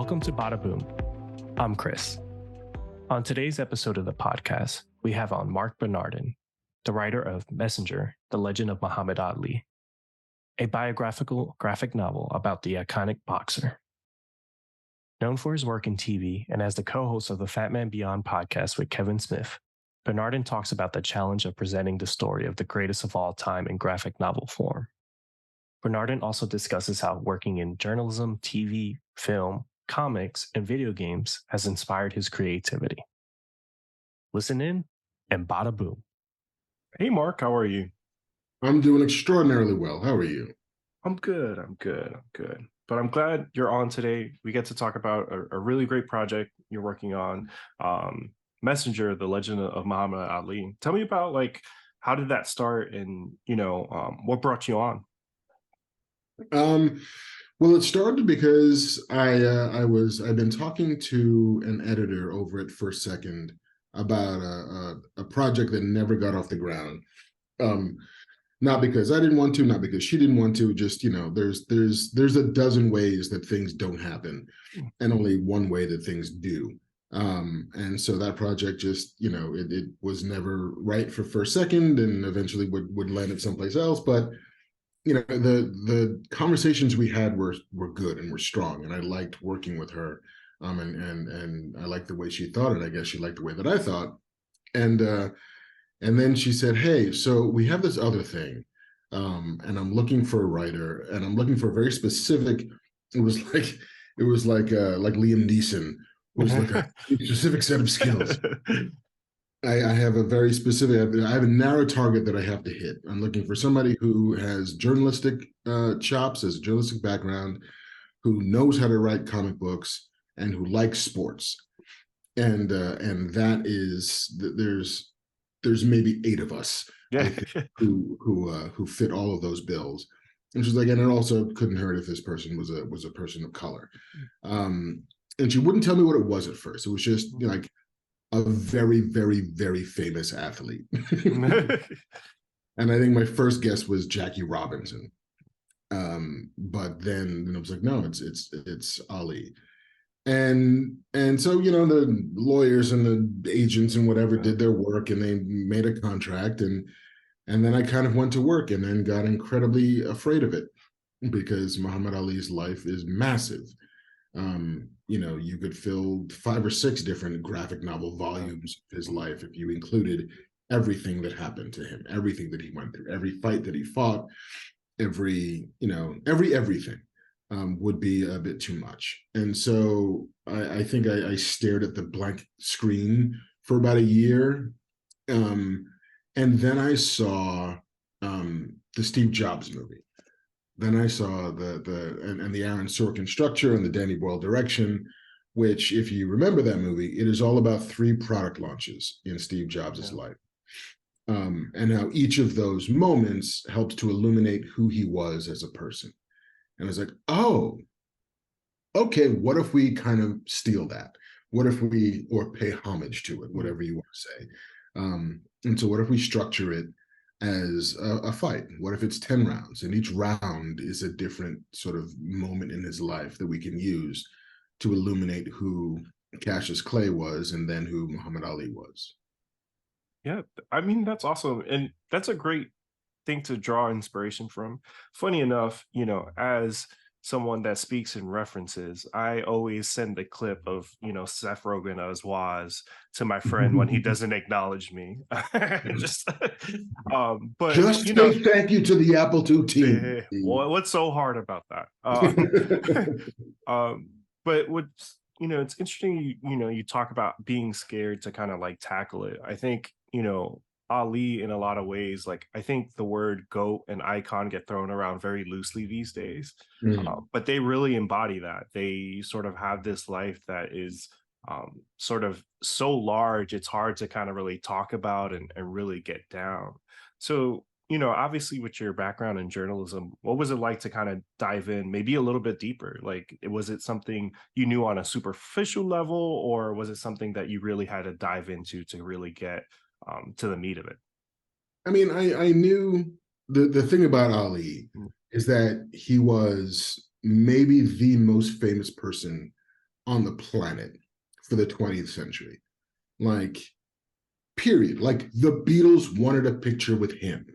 Welcome to Badaboom. I'm Chris. On today's episode of the podcast, we have on Marc Bernardin, the writer of Messenger, The Legend of Mohammed Ali, a biographical graphic novel about the iconic boxer. Known for his work in TV and as the co-host of the Fatman Beyond podcast with Kevin Smith, Bernardin talks about the challenge of presenting the story of the greatest of all time in graphic novel form. Bernardin also discusses how working in journalism, TV, film, comics, and video games has inspired his creativity. Listen in and bada boom. Hey, Mark, how are you? I'm doing extraordinarily well. How are you? I'm good. But I'm glad you're on today. We get to talk about a really great project you're working on, Messenger, The Legend of Mohammed Ali. Tell me about, how did that start and, what brought you on? Well, it started because I've been talking to an editor over at First Second about a project that never got off the ground. Not because I didn't want to, not because she didn't want to, just, there's a dozen ways that things don't happen and only one way that things do. And so that project just, it was never right for First Second and eventually would land it someplace else. But the conversations we had were good and were strong, and I liked working with her, and I liked the way she thought, and I guess she liked the way that I thought, and then she said, "Hey, so we have this other thing, and I'm looking for a writer, and I'm looking for a very specific." It was like Liam Neeson. It was like a specific set of skills. I have a very specific, I have a narrow target that I have to hit. I'm looking for somebody who has journalistic chops, has a journalistic background, who knows how to write comic books, and who likes sports. And that is, there's maybe 8 of us who fit all of those bills. And she's like, and it also couldn't hurt if this person was a person of color. And she wouldn't tell me what it was at first. It was just like a very, very, very famous athlete. And I think my first guess was Jackie Robinson. But then I was like, no, it's Ali. And so, the lawyers and the agents and whatever did their work, and they made a contract, and then I kind of went to work and then got incredibly afraid of it because Muhammad Ali's life is massive. You could fill 5 or 6 different graphic novel volumes of his life if you included everything that happened to him, everything that he went through, every fight that he fought, everything would be a bit too much. And so I think I stared at the blank screen for about a year. And then I saw the Steve Jobs movie. Then I saw the Aaron Sorkin structure and the Danny Boyle direction, which, if you remember that movie, it is all about 3 product launches in Steve Jobs' life. And how each of those moments helps to illuminate who he was as a person. And I was like, oh, okay, what if we kind of steal that? What if or pay homage to it, whatever you want to say. And so what if we structure it as a fight? What if it's 10 rounds and each round is a different sort of moment in his life that we can use to illuminate who Cassius Clay was and then who Muhammad Ali was? Yeah, I mean, that's awesome. And that's a great thing to draw inspiration from. Funny enough, as someone that speaks in references, I always send the clip of, Seth Rogen as Waz to my friend when he doesn't acknowledge me. But just say thank you to the Apple II team. Well, what's so hard about that? But what's, it's interesting, you talk about being scared to kind of tackle it. I think, Ali, in a lot of ways, I think the word GOAT and icon get thrown around very loosely these days, but they really embody that. They sort of have this life that is sort of so large, it's hard to kind of really talk about and really get down. So, obviously with your background in journalism, what was it like to kind of dive in maybe a little bit deeper? Was it something you knew on a superficial level, or was it something that you really had to dive into to really get to the meat of it? I mean, I knew the thing about Ali is that he was maybe the most famous person on the planet for the 20th century. Like, period. Like, the Beatles wanted a picture with him,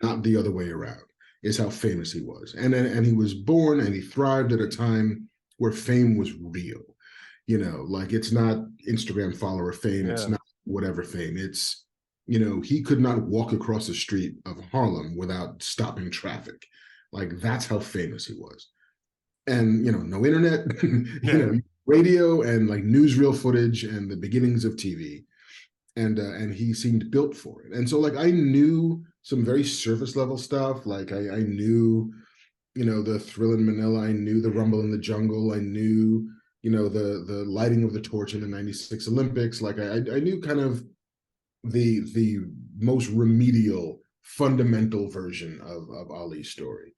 not the other way around, is how famous he was. And he was born and he thrived at a time where fame was real. You know, like, it's not Instagram follower fame. Yeah. It's not whatever fame. It's, you know, he could not walk across the street of Harlem without stopping traffic. Like, that's how famous he was. And, you know, no internet, you know, radio and like newsreel footage and the beginnings of TV. And he seemed built for it. And so, like, I knew some very surface level stuff. Like, I knew, you know, the Thrill in Manila. I knew the Rumble in the Jungle. I knew, you know, the lighting of the torch in the '96 Olympics. Like, I knew kind of the most remedial, fundamental version of Ali's story.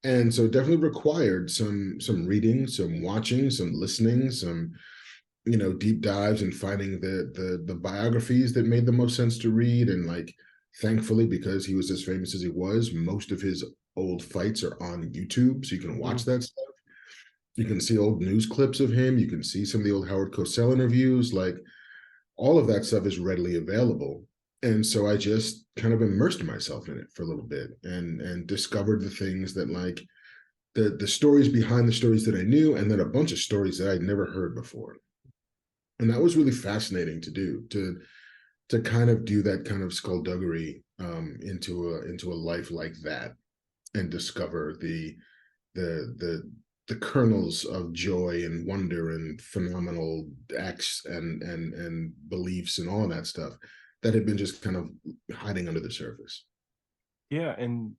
And so it definitely required some reading, some watching, some listening, some, you know, deep dives and finding the biographies that made the most sense to read. And, like, thankfully, because he was as famous as he was, most of his old fights are on YouTube, so you can watch that stuff. You can see old news clips of him. You can see some of the old Howard Cosell interviews. Like, all of that stuff is readily available. And so I just kind of immersed myself in it for a little bit and discovered the things that, like, the stories behind the stories that I knew, and then a bunch of stories that I'd never heard before. And that was really fascinating to do, to kind of do that kind of skullduggery into a life like that, and discover the kernels of joy and wonder and phenomenal acts and beliefs and all of that stuff that had been just kind of hiding under the surface. Yeah, and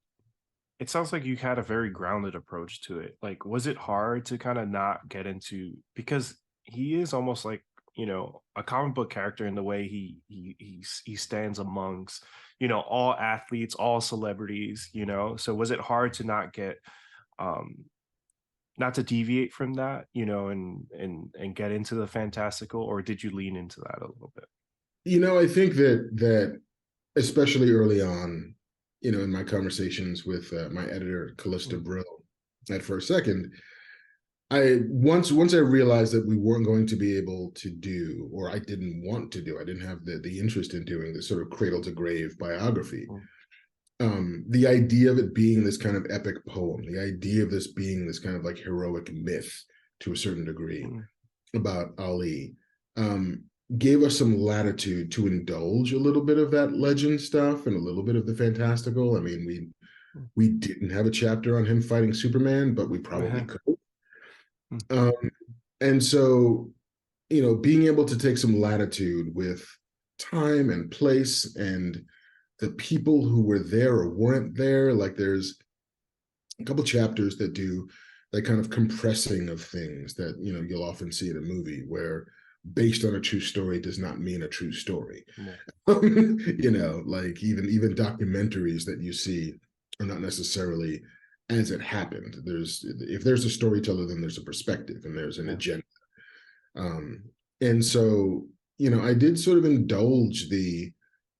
it sounds like you had a very grounded approach to it. Like, was it hard to kind of not get into, because he is almost like, you know, a comic book character in the way he stands amongst, you know, all athletes, all celebrities, you know? So was it hard to not get not to deviate from that, you know, and get into the fantastical, or did you lean into that a little bit? You know, I think that especially early on, you know, in my conversations with my editor, Callista Brill, at First Second, once I realized that we weren't going to be able to do, or I didn't want to do, I didn't have the interest in doing this sort of cradle to grave biography. The idea of it being this kind of epic poem, the idea of this being this kind of like heroic myth to a certain degree about Ali, gave us some latitude to indulge a little bit of that legend stuff and a little bit of the fantastical. I mean, we didn't have a chapter on him fighting Superman, but we probably could. And so, you know, being able to take some latitude with time and place and the people who were there or weren't there. Like, there's a couple chapters that do that kind of compressing of things that, you know, you'll often see in a movie, where based on a true story does not mean a true story. You know, like even documentaries that you see are not necessarily as it happened. If there's a storyteller, then there's a perspective and there's an agenda. And so, you know, I did sort of indulge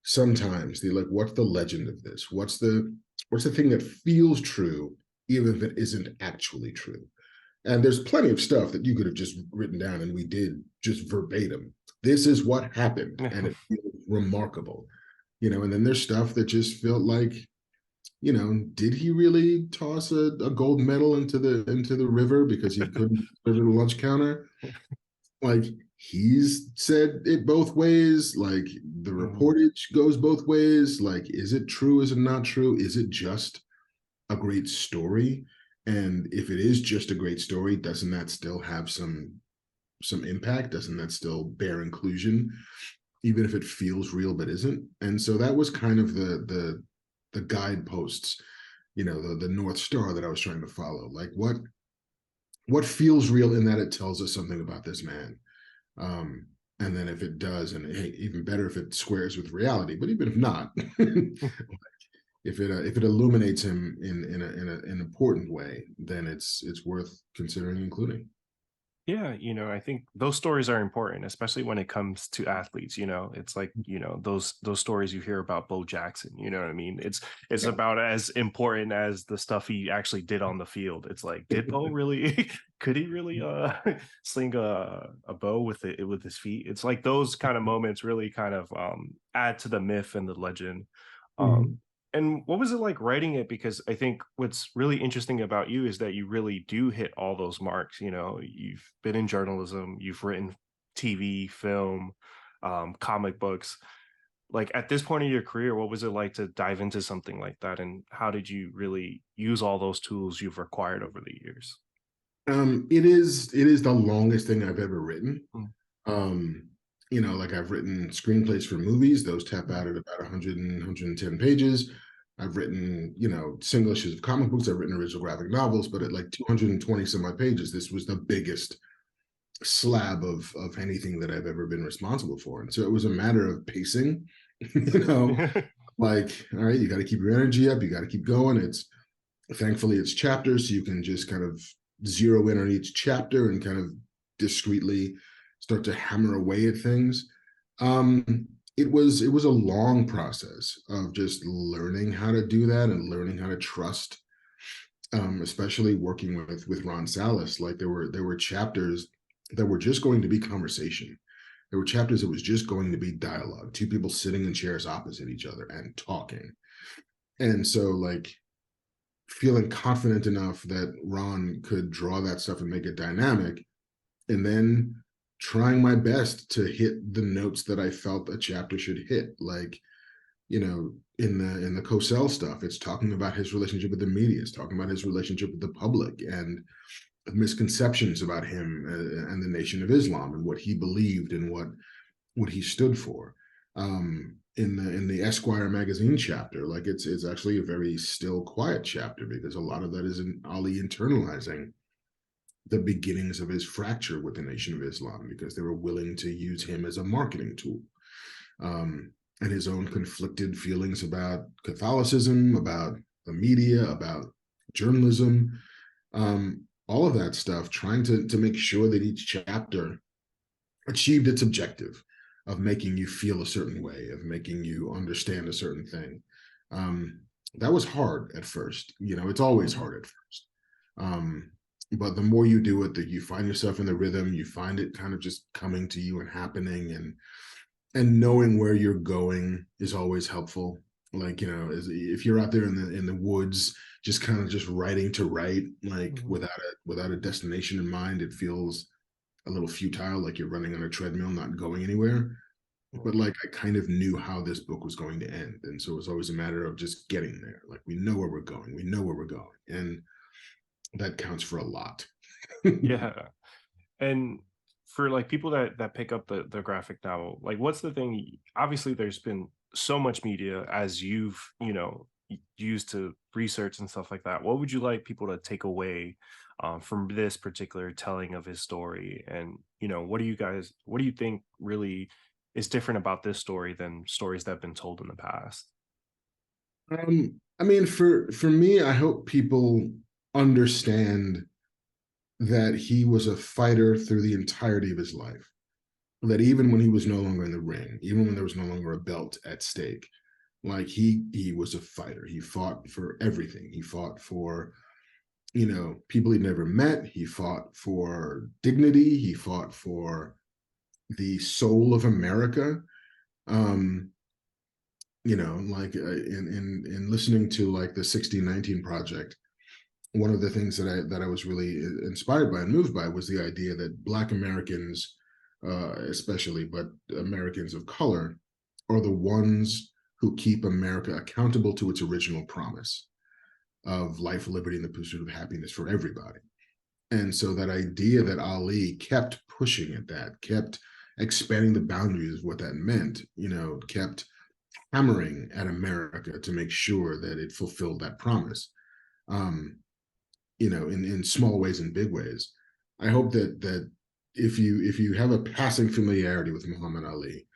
sometimes like, what's the legend of this? What's the thing that feels true, even if it isn't actually true? And there's plenty of stuff that you could have just written down, and we did just verbatim. This is what happened, and it feels remarkable, you know. And then there's stuff that just felt like, you know, did he really toss a gold medal into the river because he couldn't deliver the lunch counter? Like, he's said it both ways. Like, the reportage goes both ways. Like, is it true? Is it not true? Is it just a great story? And if it is just a great story, doesn't that still have some impact? Doesn't that still bear inclusion, even if it feels real but isn't? And so that was kind of the guideposts, you know, the North Star that I was trying to follow. Like, what feels real in that it tells us something about this man. And then if it does, and hey, even better if it squares with reality, but even if not, if it illuminates him in an important way, then it's worth considering including. Yeah, I think those stories are important, especially when it comes to athletes. It's like, those stories you hear about Bo Jackson, you know what I mean? It's Yeah. about as important as the stuff he actually did on the field. It's like, did Bo really could he really sling a bow with his feet? It's like those kind of moments really kind of add to the myth and the legend. Um Mhm. and what was it like writing it? Because I think what's really interesting about you is that you really do hit all those marks. You've been in journalism, you've written TV, film, comic books. Like at this point in your career, what was it like to dive into something like that? And how did you really use all those tools you've acquired over the years? It is the longest thing I've ever written. Mm, Um, like I've written screenplays for movies, those tap mm, out at about 100 and 110 pages. I've written, single issues of comic books. I've written original graphic novels, but at like 220 some odd pages, this was the biggest slab of anything that I've ever been responsible for. And so it was a matter of pacing, you know, mm. like, all right, you got to keep your energy up, you got to keep going. Thankfully it's chapters, so you can just kind of zero in on each chapter and kind of discreetly start to hammer away at things. It was a long process of just learning how to do that and learning how to trust, especially working with Ron Salas. Like there were chapters that were just going to be conversation. There were chapters that was just going to be dialogue, two people sitting in chairs opposite each other and talking. And so like feeling confident enough that Ron could draw that stuff and make it dynamic, and then trying my best to hit the notes that I felt a chapter should hit. Like, in the Cosell stuff, it's talking about his relationship with the media, it's talking about his relationship with the public and misconceptions about him and the Nation of Islam and what he believed and what he stood for. In the Esquire magazine chapter, like it's actually a very still, quiet chapter because a lot of that is in Ali internalizing the beginnings of his fracture with the Nation of Islam because they were willing to use him as a marketing tool. And his own conflicted feelings about Catholicism, about the media, about journalism, all of that stuff, trying to make sure that each chapter achieved its objective of making you feel a certain way, of making you understand a certain thing. That was hard at first. It's always hard at first. But the more you do it, that you find yourself in the rhythm, you find it kind of just coming to you and happening, and knowing where you're going is always helpful. Like, if you're out there in the woods, just kind of just writing to write, like Mhm. without a destination in mind, it feels a little futile, like you're running on a treadmill, not going anywhere. But like I kind of knew how this book was going to end. And so it was always a matter of just getting there. Like we know where we're going. We know where we're going. And that counts for a lot. Yeah. And for like people that pick up the graphic novel, like what's the thing? Obviously, there's been so much media as you've used to research and stuff like that. What would you like people to take away from this particular telling of his story? And what do you think really is different about this story than stories that have been told in the past? I mean, for me, I hope people understand that he was a fighter through the entirety of his life. That even when he was no longer in the ring, even when there was no longer a belt at stake, like he was a fighter. He fought for everything. He fought for people he'd never met. He fought for dignity. He fought for the soul of America. Um, like in listening to like the 1619 Project, one of the things that I was really inspired by and moved by was the idea that Black Americans, especially, but Americans of color, are the ones who keep America accountable to its original promise of life, liberty, and the pursuit of happiness for everybody. And so that idea that Ali kept pushing at that, kept expanding the boundaries of what that meant, kept hammering at America to make sure that it fulfilled that promise. Um, in small ways and big ways. I hope that if you have a passing familiarity with Muhammad Ali,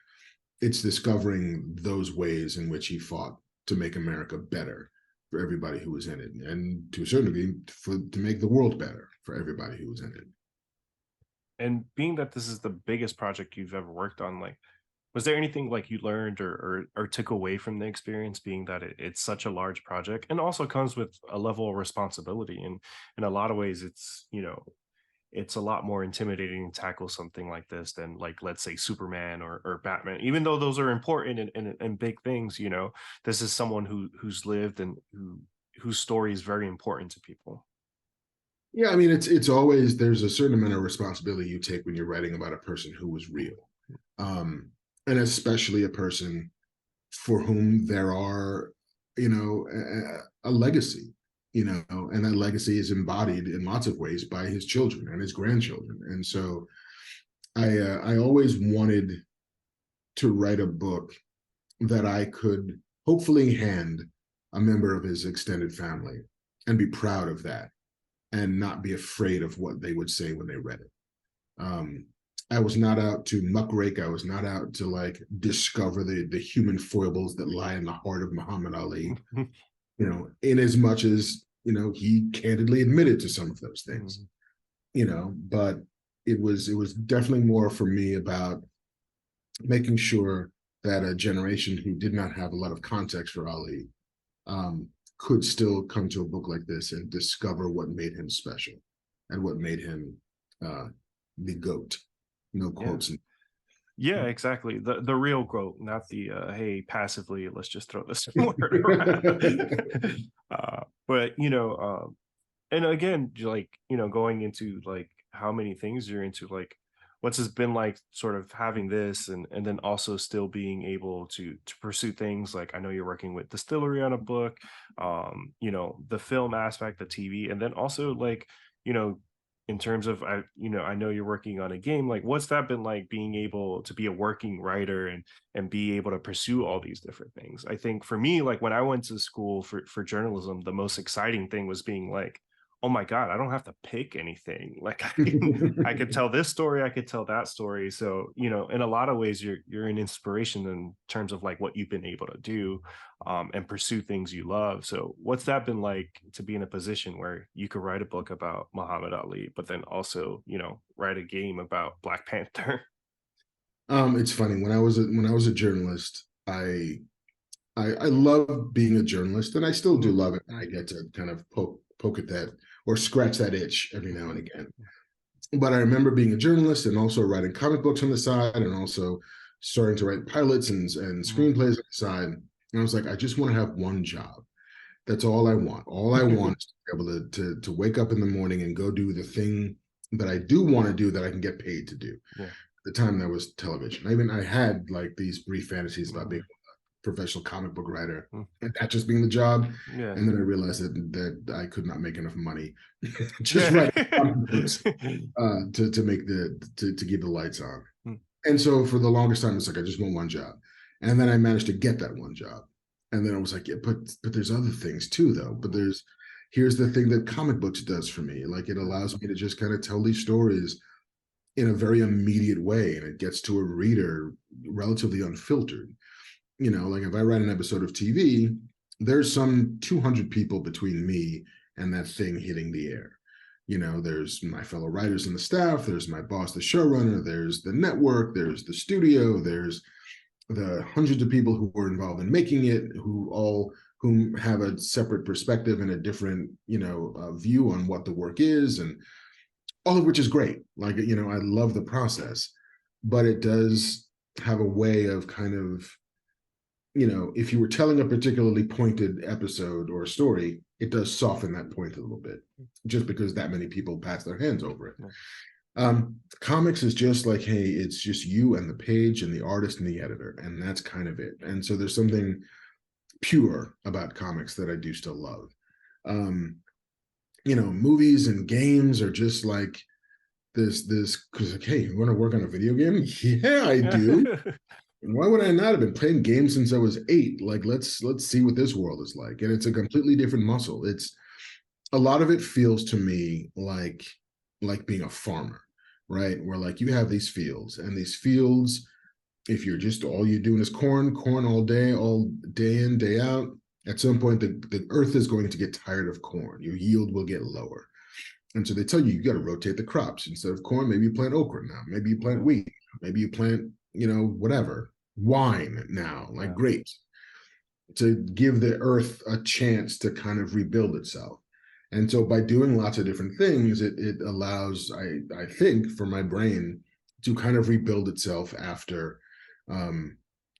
it's discovering those ways in which he fought to make America better for everybody who was in it, and to a certain degree, to make the world better for everybody who was in it. And being that this is the biggest project you've ever worked on, like, was there anything like you learned or took away from the experience, being that it's such a large project and also comes with a level of responsibility? And in a lot of ways, it's, it's a lot more intimidating to tackle something like this than, like, let's say Superman or Batman, even though those are important and big things. This is someone who's lived and whose story is very important to people. Yeah, I mean, it's always, there's a certain amount of responsibility you take when you're writing about a person who was real, um, and especially a person for whom there are, a legacy, and that legacy is embodied in lots of ways by his children and his grandchildren. And so I always wanted to write a book that I could hopefully hand a member of his extended family and be proud of that and not be afraid of what they would say when they read it. I was not out to muckrake. I was not out to like discover the human foibles that lie in the heart of Muhammad Ali, in as much as, he candidly admitted to some of those things, but it was definitely more for me about making sure that a generation who did not have a lot of context for Ali could still come to a book like this and discover what made him special and what made him the GOAT. No quotes. Yeah, exactly. The real GOAT, not the hey, passively, let's just throw this word around. But and again, like, going into like how many things you're into, like what's it been like sort of having this and then also still being able to pursue things like, I know you're working with Distillery on a book, the film aspect, the TV, and then also like, you know in terms of, I know you're working on a game, like what's that been like, being able to be a working writer and be able to pursue all these different things? I think for me, like when I went to school for journalism, the most exciting thing was being like, oh my God, I don't have to pick anything. Like I could tell this story, I could tell that story. So, in a lot of ways, you're an inspiration in terms of like what you've been able to do, and pursue things you love. So what's that been like to be in a position where you could write a book about Muhammad Ali, but then also, write a game about Black Panther? It's funny, when I was a journalist, I love being a journalist, and I still do love it. I get to kind of poke at that or scratch that itch every now and again. But I remember being a journalist and also writing comic books on the side, and also starting to write pilots and screenplays on the side. And I was like, I just want to have one job. That's all I want. All I want is to be able to wake up in the morning and go do the thing that I do want to do that I can get paid to do. Yeah. The time that was television. I had like these brief fantasies about being a professional comic book writer and that just being the job. Yeah. And then I realized that I could not make enough money just writing comic books to make to keep the lights on. And so for the longest time, it's like I just want one job. And then I managed to get that one job. And then I was like, yeah, but there's other things too, though. But here's the thing that comic books does for me. Like it allows me to just kind of tell these stories in a very immediate way, and it gets to a reader relatively unfiltered. Like if I write an episode of TV, there's some 200 people between me and that thing hitting the air. There's my fellow writers and the staff, there's my boss, the showrunner, there's the network, there's the studio, there's the hundreds of people who were involved in making it, whom have a separate perspective and a different, view on what the work is, and all of which is great. Like, I love the process, but it does have a way of kind of, if you were telling a particularly pointed episode or a story, it does soften that point a little bit, just because that many people pass their hands over it. Comics is just like, hey, it's just you and the page and the artist and the editor, and that's kind of it. And so there's something pure about comics that I do still love. Movies and games are just like this because like, hey, you want to work on a video game? Yeah, I do. Why would I not have been playing games since I was 8? Like, let's see what this world is like. And it's a completely different muscle. It's a lot of it feels to me like being a farmer, right? Where like you have these fields, and these fields, if you're just all you're doing is corn all day in, day out, at some point the earth is going to get tired of corn. Your yield will get lower. And so they tell you got to rotate the crops. Instead of corn, maybe you plant okra now. Maybe you plant wheat. Maybe you plant, whatever, wine now, like grapes, to give the earth a chance to kind of rebuild itself. And so by doing lots of different things, it allows, I think, for my brain to kind of rebuild itself after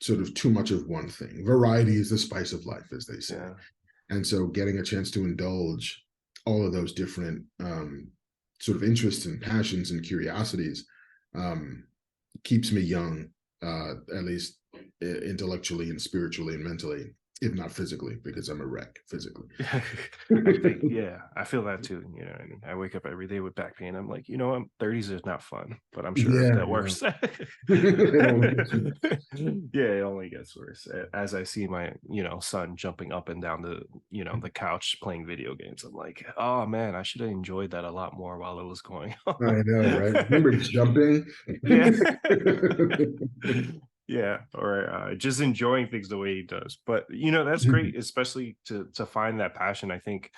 sort of too much of one thing. Variety is the spice of life, as they say. And so getting a chance to indulge all of those different sort of interests and passions and curiosities keeps me young, at least intellectually and spiritually and mentally, if not physically, because I'm a wreck physically. I feel that too. I wake up every day with back pain. I'm like, 30s is not fun, but I'm sure it gets worse. It only gets worse. As I see my, son jumping up and down the couch playing video games, I'm like, oh man, I should have enjoyed that a lot more while it was going on. I know, right? Remember jumping? Yeah, or just enjoying things the way he does. But that's great, especially to find that passion. I think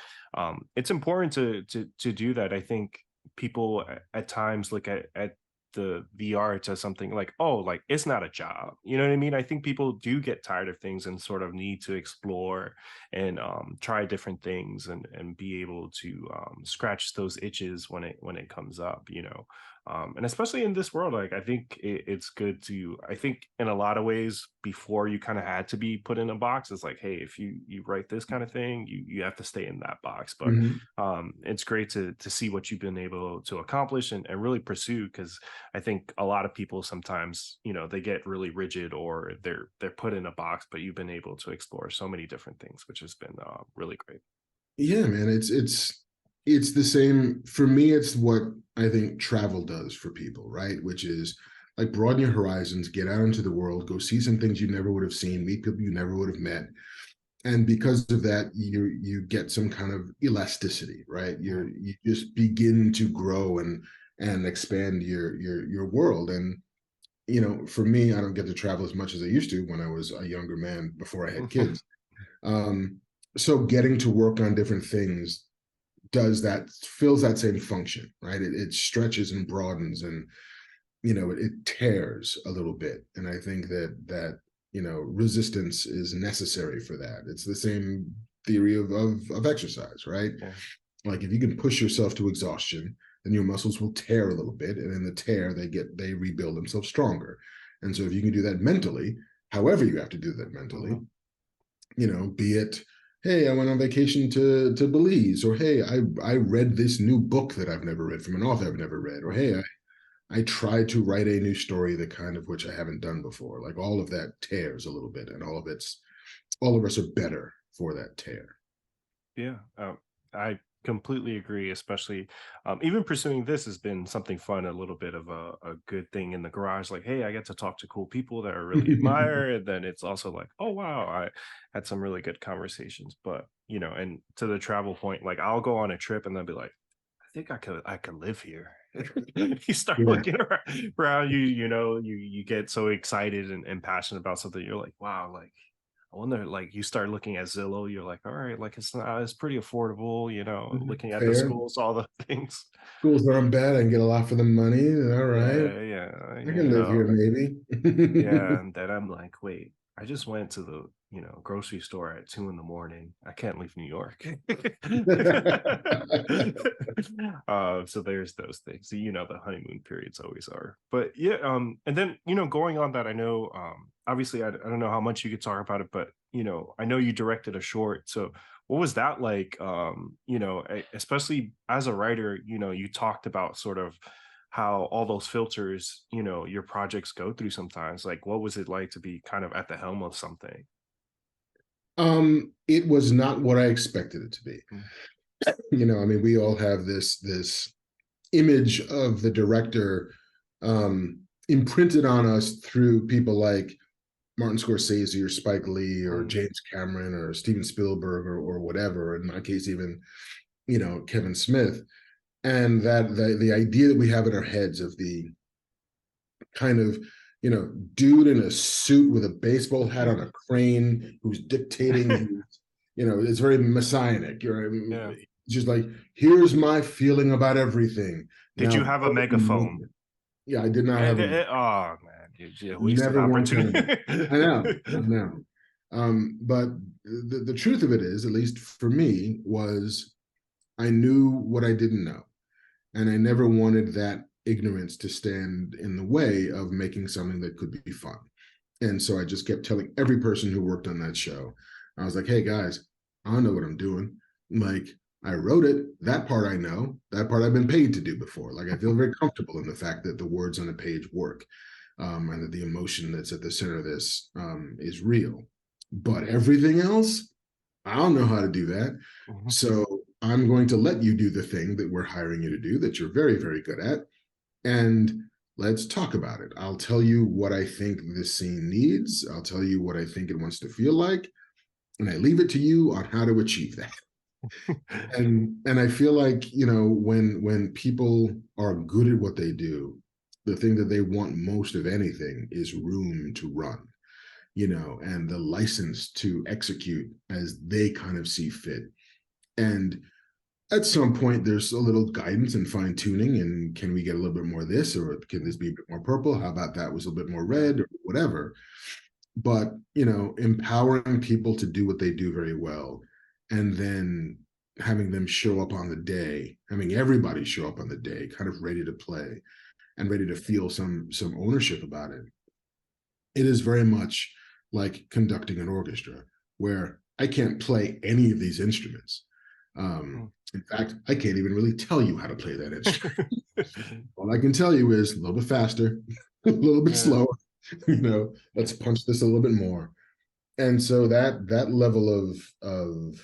it's important to do that. I think people at times look at the art as something like, oh, like it's not a job. You know what I mean? I think people do get tired of things and sort of need to explore and try different things and be able to scratch those itches when it comes up. And especially in this world, like I think it's good to, I think in a lot of ways before you kind of had to be put in a box. It's like, hey, if you write this kind of thing, you have to stay in that box. But it's great to see what you've been able to accomplish and really pursue, because I think a lot of people sometimes, they get really rigid or they're put in a box, but you've been able to explore so many different things, which has been really great. Yeah, man, it's the same for me. It's what I think travel does for people, right? Which is like broaden your horizons, get out into the world, go see some things you never would have seen, meet people you never would have met. And because of that, you get some kind of elasticity, right? You just begin to grow and expand your world. And for me, I don't get to travel as much as I used to when I was a younger man before I had kids. So getting to work on different things fills that same function, right? It stretches and broadens and it tears a little bit. And I think that resistance is necessary for that. It's the same theory of exercise, right? Like if you can push yourself to exhaustion, then your muscles will tear a little bit, and in the tear they rebuild themselves stronger. And so if you can do that mentally, however you have to do that mentally, be it, hey, I went on vacation to Belize, or hey, I read this new book that I've never read from an author I've never read, or hey, I tried to write a new story, the kind of which I haven't done before. Like all of that tears a little bit, and all of us are better for that tear. Yeah, I completely agree. Especially even pursuing this has been something fun, a little bit of a good thing in the garage. Like, hey, I get to talk to cool people that I really admire, and then it's also like, oh wow, I had some really good conversations. But and to the travel point, like I'll go on a trip and then be like, I think I could live here. You start looking around you get so excited and passionate about something. You're like, wow, like I wonder, like you start looking at Zillow, you're like, all right, like it's pretty affordable, looking at the schools, all the things. Schools aren't bad. I can get a lot for the money. All right. I can live here maybe. And then I'm like, wait, I just went to the grocery store at 2 a.m. I can't leave New York. So there's those things. The honeymoon periods always are. But and then going on that, I know obviously I don't know how much you could talk about it, but I know you directed a short. So what was that like? Especially as a writer, you talked about sort of how all those filters, your projects go through sometimes. Like, what was it like to be kind of at the helm of something? It was not what I expected it to be. I mean, we all have this image of the director imprinted on us through people like Martin Scorsese or Spike Lee or James Cameron or Steven Spielberg or whatever. In my case, even Kevin Smith. And that the idea that we have in our heads of the kind of dude in a suit with a baseball hat on a crane who's dictating it's very messianic. just like, here's my feeling about everything. Did Now, you have a megaphone? yeah, I did not have a. Oh man, you wasted Never wanted opportunity. to. I know. But the truth of it is, at least for me, was I knew what I didn't know. And I never wanted that ignorance to stand in the way of making something that could be fun. And so I just kept telling every person who worked on that show, I was like, hey guys, I don't know what I'm doing. Like, I wrote it. That part I know. That part I've been paid to do before. Like, I feel very comfortable in the fact that the words on a page work, and that the emotion that's at the center of this is real. But everything else, I don't know how to do that. So I'm going to let you do the thing that we're hiring you to do that you're very, very good at. And let's talk about it. I'll tell you what I think this scene needs. I'll tell you what I think it wants to feel like. And I leave it to you on how to achieve that. And I feel like, when people are good at what they do, the thing that they want most of anything is room to run, and the license to execute as they kind of see fit. And at some point, there's a little guidance and fine tuning. And can we get a little bit more of this, or can this be a bit more purple? How about that was a little bit more red, or whatever? But, empowering people to do what they do very well, and then having them show up on the day, having everybody show up on the day, kind of ready to play and ready to feel some ownership about it. It is very much like conducting an orchestra, where I can't play any of these instruments. In fact, I can't even really tell you how to play that instrument. All I can tell you is a little bit faster, a little bit slower. Let's punch this a little bit more. And so that level of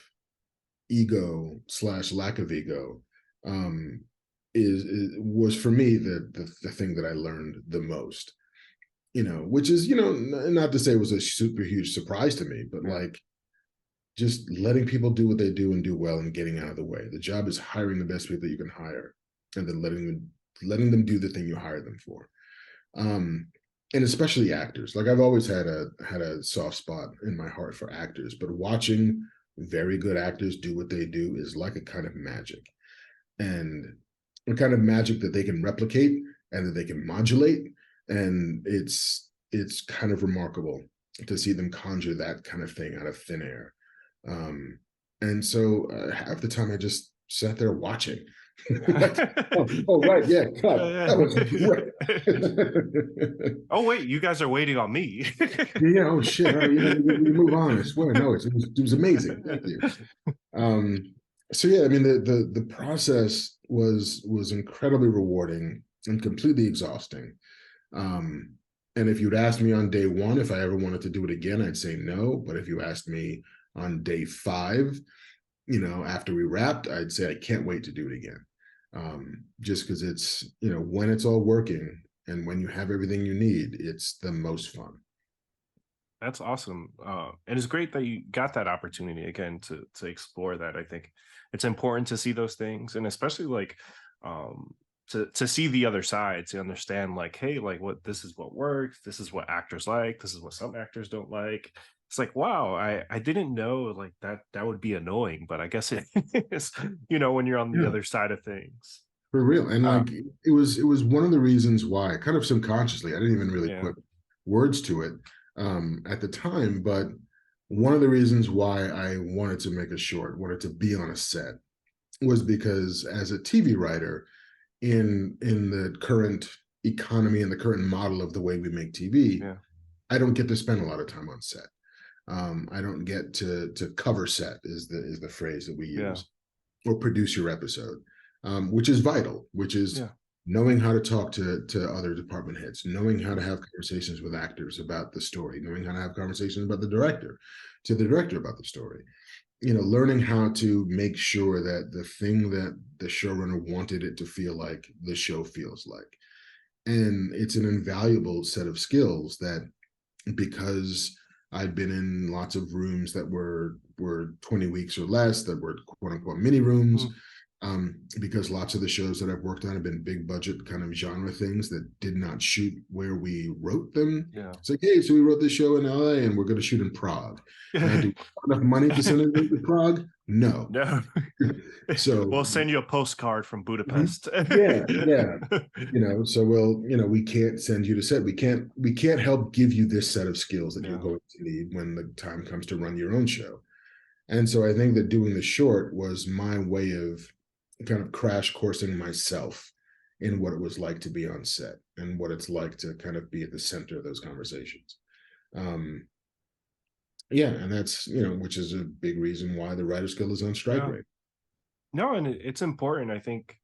ego / lack of ego was for me the thing that I learned the most. Which is, not to say it was a super huge surprise to me, but like, just letting people do what they do and do well and getting out of the way. The job is hiring the best people that you can hire, and then letting them do the thing you hire them for. And especially actors. Like, I've always had a soft spot in my heart for actors, but watching very good actors do what they do is like a kind of magic, and a kind of magic that they can replicate and that they can modulate. And it's kind of remarkable to see them conjure that kind of thing out of thin air. And so half the time I just sat there watching. Like, right, yeah, cut. That was great. Oh wait, you guys are waiting on me. Yeah. Oh shit. All right, we move on. I swear. No, it was amazing. Thank you. So yeah, I mean, the process was incredibly rewarding and completely exhausting. And if you'd asked me on day one if I ever wanted to do it again, I'd say no. But if you asked me on day 5, after we wrapped, I'd say I can't wait to do it again. Just because it's, when it's all working and when you have everything you need, it's the most fun. That's awesome. And it's great that you got that opportunity again to explore that. I think it's important to see those things, and especially like to see the other side, to understand like, hey, like this is what works, this is what actors like, this is what some actors don't like. It's like, wow, I didn't know like that would be annoying, but I guess it is, when you're on the other side of things. For real. And like, it was one of the reasons why, kind of subconsciously, I didn't even really put words to it at the time, but one of the reasons why I wanted to make a short, wanted to be on a set, was because as a TV writer, in the current economy and the current model of the way we make TV, I don't get to spend a lot of time on set. I don't get to cover set is the phrase that we use, or produce your episode, which is vital, which is knowing how to talk to other department heads, knowing how to have conversations with actors about the story, knowing how to have conversations about the director about the story, learning how to make sure that the thing that the showrunner wanted it to feel like, the show feels like. And it's an invaluable set of skills that, because I've been in lots of rooms that were 20 weeks or less, that were quote unquote mini rooms. because lots of the shows that I've worked on have been big budget kind of genre things that did not shoot where we wrote them. Yeah. It's like, hey, so we wrote this show in LA and we're going to shoot in Prague. Now, do we have enough money to send it to Prague? No. No. So we'll send you a postcard from Budapest. yeah. So we can't send you to set. We can't help give you this set of skills that you're going to need when the time comes to run your own show. And so I think that doing the short was my way of kind of crash coursing myself in what it was like to be on set and what it's like to kind of be at the center of those conversations. And that's, which is a big reason why the Writers Guild is on strike right now. No, and it's important. I think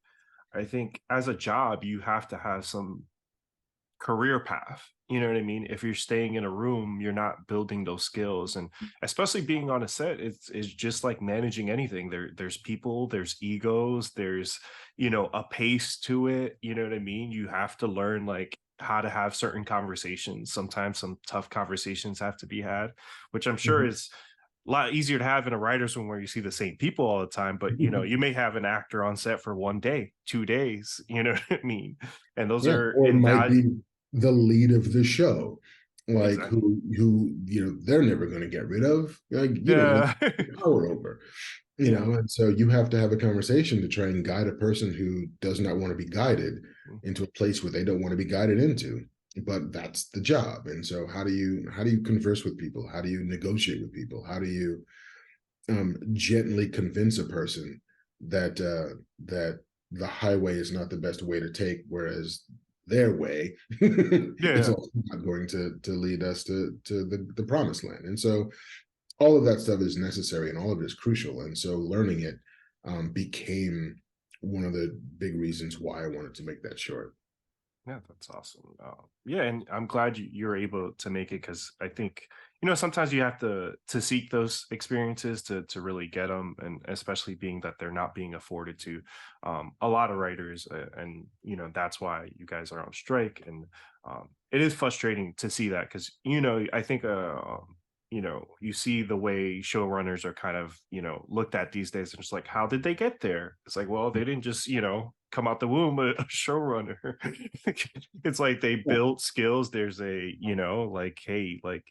as a job, you have to have some career path. You know what I mean? If you're staying in a room, you're not building those skills. And especially being on a set, it's just like managing anything. There's people, there's egos, there's, a pace to it. You know what I mean? You have to learn like how to have certain conversations. Sometimes some tough conversations have to be had, which I'm sure is a lot easier to have in a writer's room where you see the same people all the time. But, you may have an actor on set for 1 day, 2 days, you know what I mean? And those are, or it might be the lead of the show, like exactly. who they're never going to get rid of, power over, and so you have to have a conversation to try and guide a person who does not want to be guided into a place where they don't want to be guided into, but that's the job. And so how do you converse with people? How do you negotiate with people? How do you gently convince a person that the highway is not the best way to take, whereas their way it's also not going to lead us to the promised land. And so all of that stuff is necessary and all of it is crucial. And so learning it became one of the big reasons why I wanted to make that short. Yeah, that's awesome. And I'm glad you're able to make it, because I think sometimes you have to seek those experiences to really get them, and especially being that they're not being afforded to a lot of writers, and that's why you guys are on strike. And it is frustrating to see that, because I think you see the way showrunners are kind of looked at these days, and it's like, how did they get there? It's like, well, they didn't just come out the womb a showrunner. It's like they built skills. There's a like, hey, like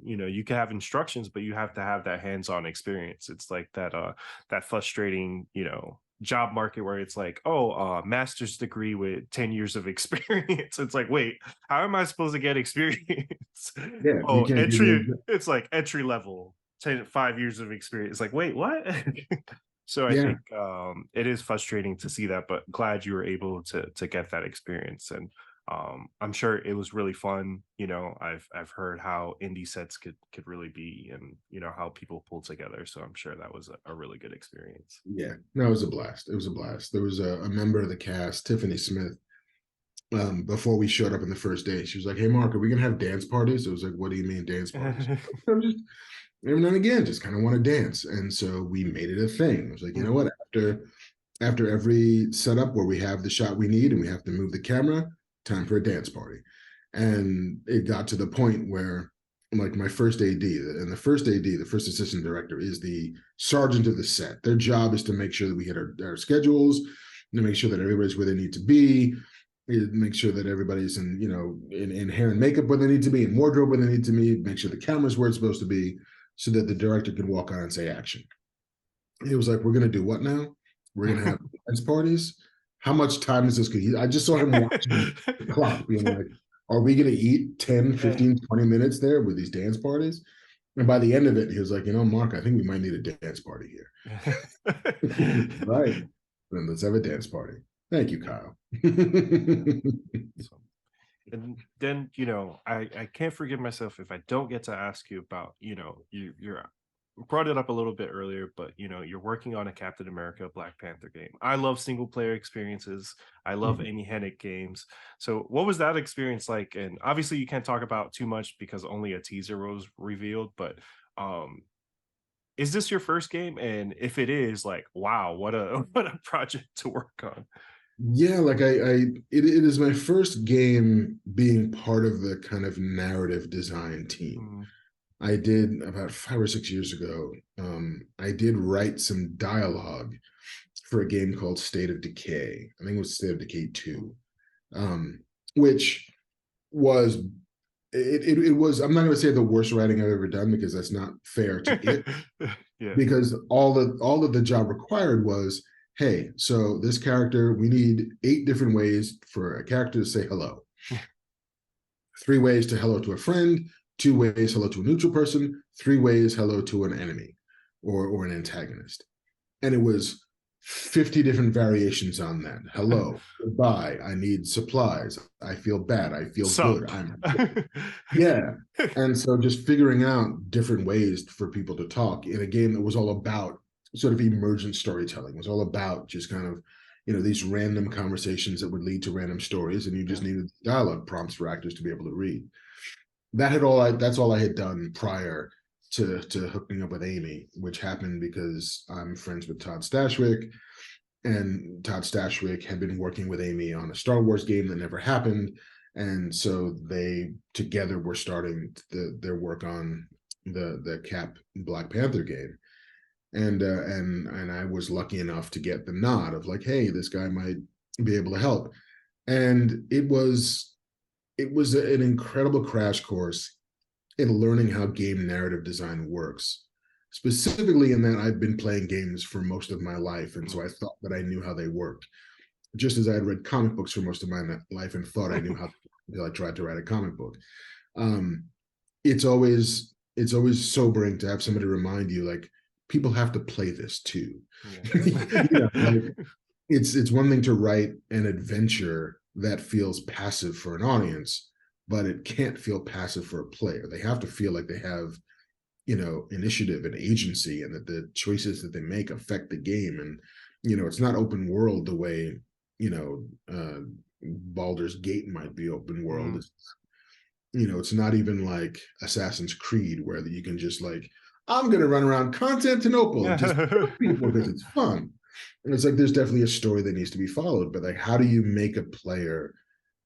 you can have instructions, but you have to have that hands-on experience. It's like that frustrating job market where it's like, master's degree with 10 years of experience. It's like, wait, how am I supposed to get experience? It's like entry level 5 years of experience. It's like, wait, what? So I think it is frustrating to see that, but glad you were able to get that experience. And I'm sure it was really fun. I've heard how indie sets could really be, and how people pull together. So I'm sure that was a really good experience. Yeah, no, it was a blast. It was a blast. There was a member of the cast, Tiffany Smith, before we showed up on the first day. She was like, "Hey, Mark, are we gonna have dance parties?" I was like, "What do you mean dance parties?" I'm just every now and again, just kind of want to dance. And so we made it a thing. I was like, you know what? After every setup where we have the shot we need and we have to move the camera, time for a dance party. And it got to the point where, like, my first AD, and the first AD, the first assistant director, is the sergeant of the set. Their job is to make sure that we hit our schedules, to make sure that everybody's where they need to be, make sure that everybody's in hair and makeup where they need to be, in wardrobe where they need to be, make sure the camera's where it's supposed to be, so that the director can walk on and say action. It was like, we're going to do what now? We're going to have dance parties? How much time is this? I just saw him watching the clock, being like, are we going to eat 10, 15, 20 minutes there with these dance parties? And by the end of it, he was like, Mark, I think we might need a dance party here. Right. Then let's have a dance party. Thank you, Kyle. And then, I can't forgive myself if I don't get to ask you about, you're brought it up a little bit earlier, but, you're working on a Captain America Black Panther game. I love single player experiences. I love Amy Hennig games. So what was that experience like? And obviously you can't talk about too much because only a teaser was revealed, but is this your first game? And if it is, like, wow, what a project to work on. Yeah, like it is my first game being part of the kind of narrative design team. I did about 5 or 6 years ago. I did write some dialogue for a game called State of Decay. I think it was State of Decay 2, which was it was, I'm not going to say the worst writing I've ever done, because that's not fair to it. Yeah. Because all that the job required was, hey, so this character, we need 8 different ways for a character to say hello. 3 ways to hello to a friend, 2 ways hello to a neutral person, 3 ways hello to an enemy or an antagonist. And it was 50 different variations on that. Hello, goodbye, I need supplies, I feel bad, I feel good, I'm yeah. And so just figuring out different ways for people to talk in a game that was all about sort of emergent storytelling, was all about just kind of, these random conversations that would lead to random stories, and you just needed dialogue prompts for actors to be able to read. That's all I had done prior to hooking up with Amy, which happened because I'm friends with Todd Stashwick, and Todd Stashwick had been working with Amy on a Star Wars game that never happened, and so they together were starting their work on the Cap Black Panther game, and I was lucky enough to get the nod of like, hey, this guy might be able to help, and it was an incredible crash course in learning how game narrative design works, specifically in that I've been playing games for most of my life, and so I thought that I knew how they worked, just as I had read comic books for most of my life and thought I knew how until I tried to write a comic book. It's always sobering to have somebody remind you, like, people have to play this too. Yeah. It's one thing to write an adventure that feels passive for an audience, but it can't feel passive for a player. They have to feel like they have, initiative and agency, and that the choices that they make affect the game. And, it's not open world the way, Baldur's Gate might be open world. It's not even like Assassin's Creed, where you can just like, I'm going to run around Constantinople and just people because it's fun. And it's like, there's definitely a story that needs to be followed, but like, how do you make a player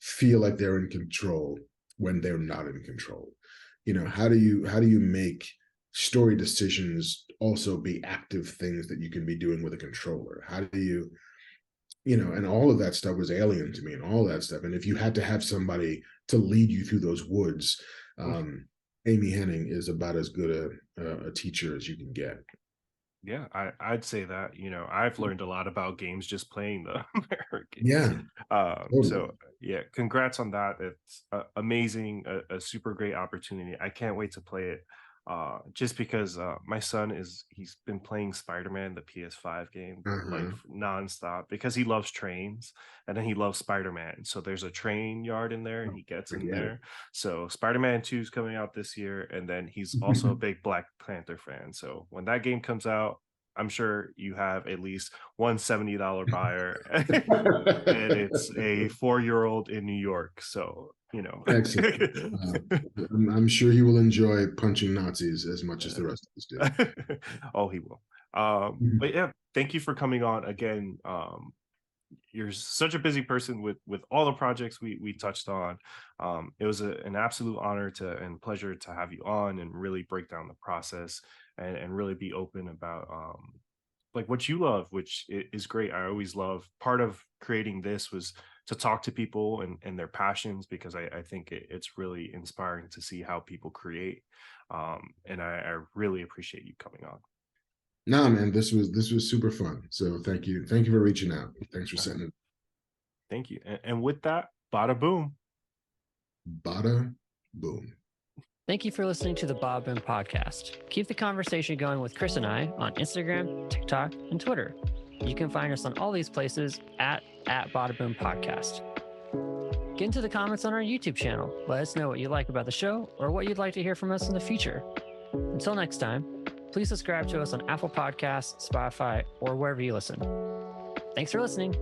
feel like they're in control when they're not in control? How do you make story decisions also be active things that you can be doing with a controller? How do you, and all of that stuff was alien to me, and all that stuff. And if you had to have somebody to lead you through those woods, Amy Hennig is about as good a teacher as you can get. Yeah, I'd say that. I've learned a lot about games just playing the American. Yeah. So yeah, congrats on that. It's amazing, a super great opportunity. I can't wait to play it. Just because my son he's been playing Spider-Man, the PS5 game, like nonstop, because he loves trains, and then he loves Spider-Man. So there's a train yard in there, and he gets in there. So Spider-Man 2 is coming out this year, and then he's also a big Black Panther fan. So when that game comes out, I'm sure you have at least one $70 buyer, and it's a 4-year-old in New York. So, Excellent. I'm sure he will enjoy punching Nazis as much as the rest of us do. Oh, he will. But yeah, thank you for coming on again. You're such a busy person with all the projects we touched on. It was an absolute honor and pleasure to have you on and really break down the process and really be open about like what you love, which is great. I always love, part of creating this was to talk to people and their passions, because I think it's really inspiring to see how people create. And I really appreciate you coming on. No, man, this was super fun. So thank you for reaching out. Thanks for setting it. Thank you. And with that, bada boom. Bada boom. Thank you for listening to the Badaboom Podcast. Keep the conversation going with Chris and I on Instagram, TikTok, and Twitter. You can find us on all these places at Badaboom Podcast. Get into the comments on our YouTube channel. Let us know what you like about the show or what you'd like to hear from us in the future. Until next time, please subscribe to us on Apple Podcasts, Spotify, or wherever you listen. Thanks for listening.